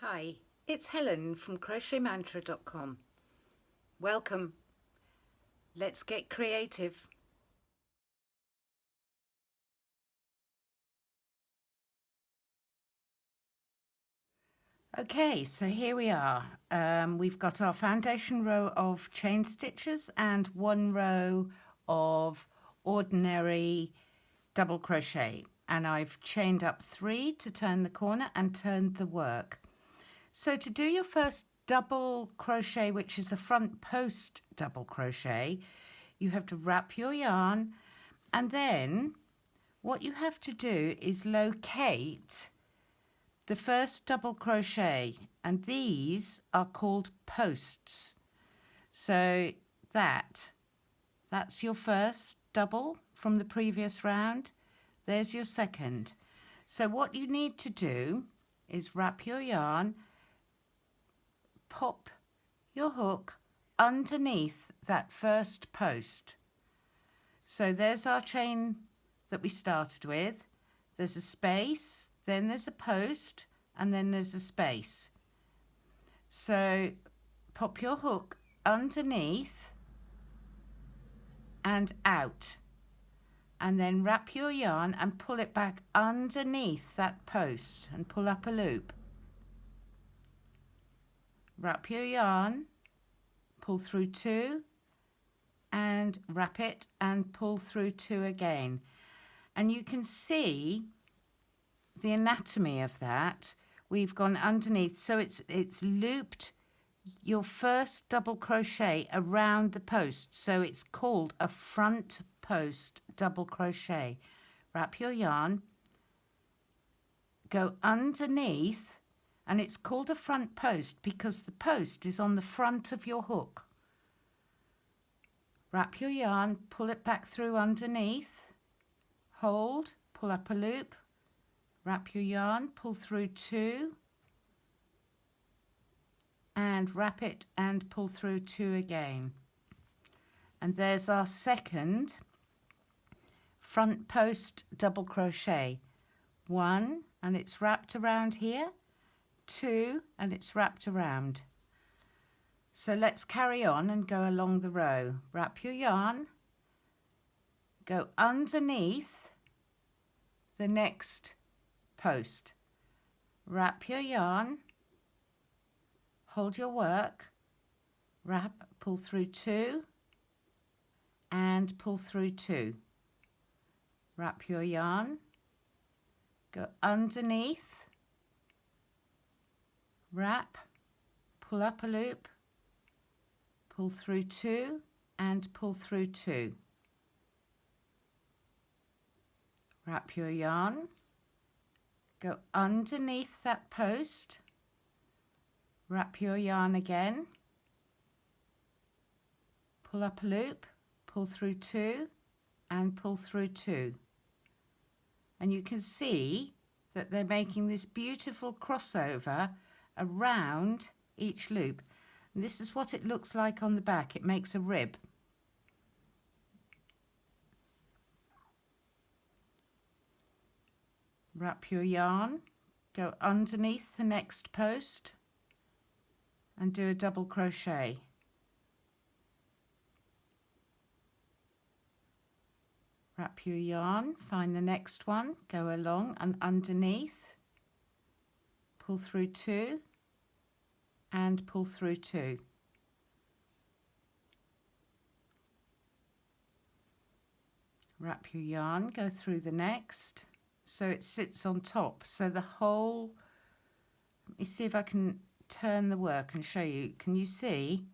Hi, it's Helen from crochetmantra.com. Welcome. Let's get creative. Okay, so here we are. We've got our foundation row of chain stitches and one row of ordinary double crochet, and I've chained up 3 to turn the corner and turned the work. So to do your first double crochet, which is a front post double crochet, you have to wrap your yarn, and then what you have to do is locate the first double crochet, and these are called posts. So that's your first double from the previous round. There's your second. So what you need to do is wrap your yarn, pop your hook underneath that first post. So there's our chain that we started with. There's a space, then there's a post, and then there's a space. So pop your hook underneath and out, and then wrap your yarn and pull it back underneath that post and pull up a loop. Wrap your yarn, pull through 2, and wrap it and pull through 2 again. And you can see the anatomy of that. We've gone underneath, so it's looped your first double crochet around the post, so it's called a front post double crochet. Wrap your yarn, go underneath, and it's called a front post because the post is on the front of your hook. Wrap your yarn, pull it back through underneath, hold, pull up a loop, wrap your yarn, pull through 2, and wrap it and pull through 2 again. And there's our second front post double crochet. 1, and it's wrapped around here, 2, and it's wrapped around. So let's carry on and go along the row. Wrap your yarn, go underneath the next post, wrap your yarn, hold your work, wrap, pull through 2, and pull through 2. Wrap your yarn, go underneath, wrap, pull up a loop, pull through 2, and pull through 2. Wrap your yarn, go underneath that post, wrap your yarn again, pull up a loop, pull through 2, and pull through 2. And you can see that they're making this beautiful crossover around each loop. And this is what it looks like on the back. It makes a rib. Wrap your yarn, go underneath the next post, and do a double crochet. Wrap your yarn, find the next one, go along and underneath, pull through 2, and pull through 2. Wrap your yarn, go through the next, so it sits on top. So the whole, let me see if I can turn the work and show you. Can you see?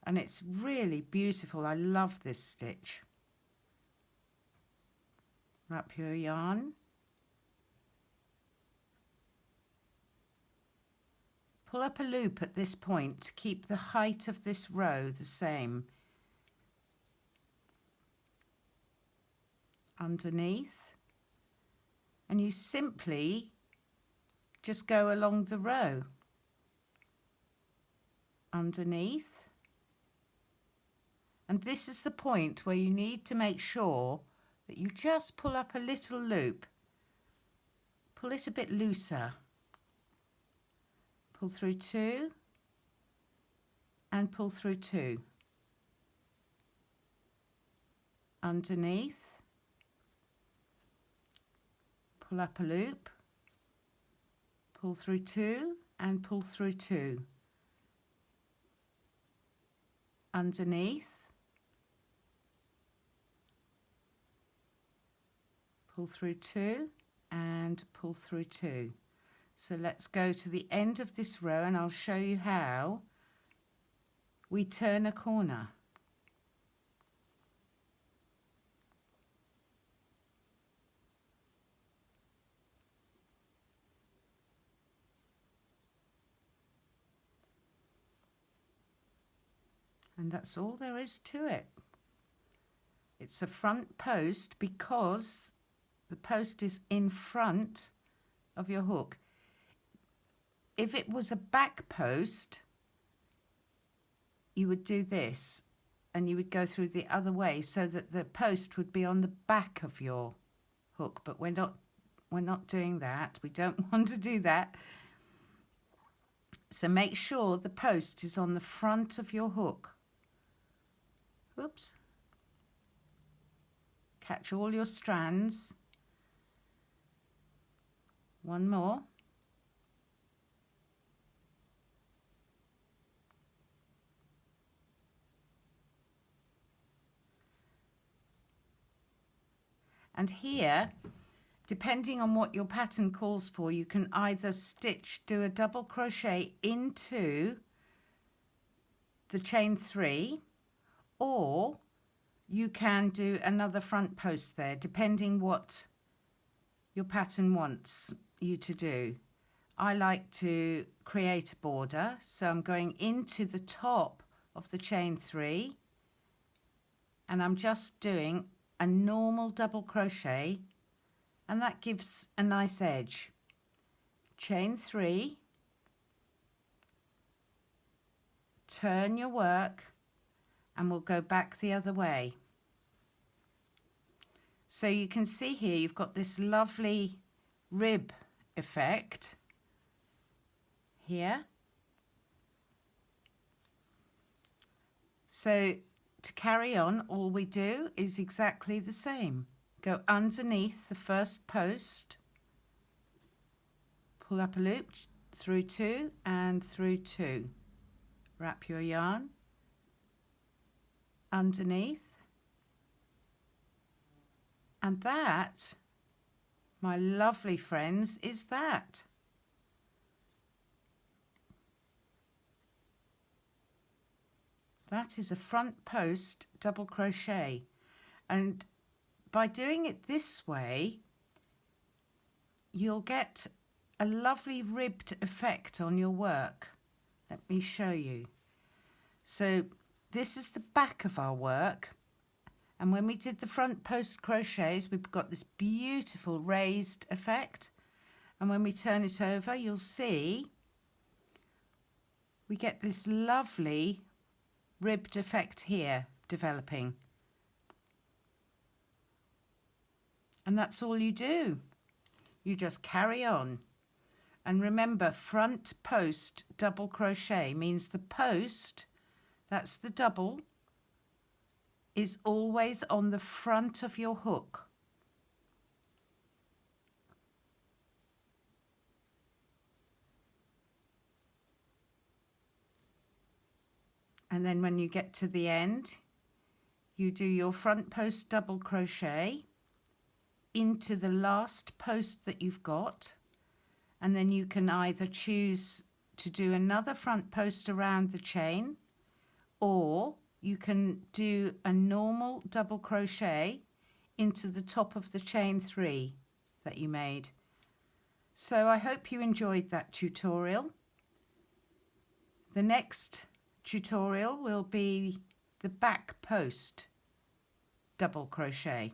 And it's really beautiful. I love this stitch. Wrap your yarn, pull up a loop at this point to keep the height of this row the same. Underneath, and you simply just go along the row. Underneath, and this is the point where you need to make sure that you just pull up a little loop pull it a bit looser. Pull through 2 and pull through 2. Underneath, pull up a loop, pull through 2 and pull through 2. Underneath, pull through 2 and pull through 2. So let's go to the end of this row and I'll show you how we turn a corner. And that's all there is to it. It's a front post because the post is in front of your hook. If it was a back post, you would do this and you would go through the other way so that the post would be on the back of your hook, but we're not doing that. We don't want to do that. So make sure the post is on the front of your hook. Oops. Catch all your strands. One more. And here, depending on what your pattern calls for, you can either do a double crochet into the chain 3, or you can do another front post there, depending what your pattern wants you to do. I like to create a border, so I'm going into the top of the chain 3 and I'm just doing a normal double crochet, and that gives a nice edge. Chain 3, turn your work, and we'll go back the other way. So you can see here you've got this lovely rib effect here. So to carry on, all we do is exactly the same. Go underneath the first post, pull up a loop through 2 and through 2. Wrap your yarn underneath, and that, my lovely friends, is that. That is a front post double crochet, and by doing it this way you'll get a lovely ribbed effect on your work. Let me show you. So this is the back of our work, and when we did the front post crochets we've got this beautiful raised effect, and when we turn it over you'll see we get this lovely ribbed effect here developing. And that's all you do. You just carry on. And remember, front post double crochet means the post, that's the double, is always on the front of your hook. And then when you get to the end, you do your front post double crochet into the last post that you've got, and then you can either choose to do another front post around the chain, or you can do a normal double crochet into the top of the chain 3 that you made. So I hope you enjoyed that tutorial. The next tutorial will be the back post double crochet.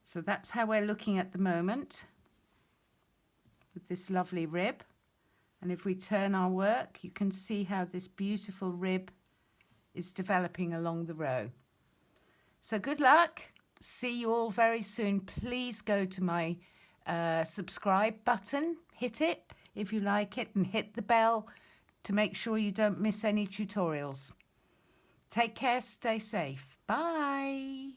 So that's how we're looking at the moment with this lovely rib. And if we turn our work, you can see how this beautiful rib is developing along the row. So good luck. see you all very soon. Please go to my subscribe button, hit it if you like it, and hit the bell to make sure you don't miss any tutorials. Take care, stay safe. Bye.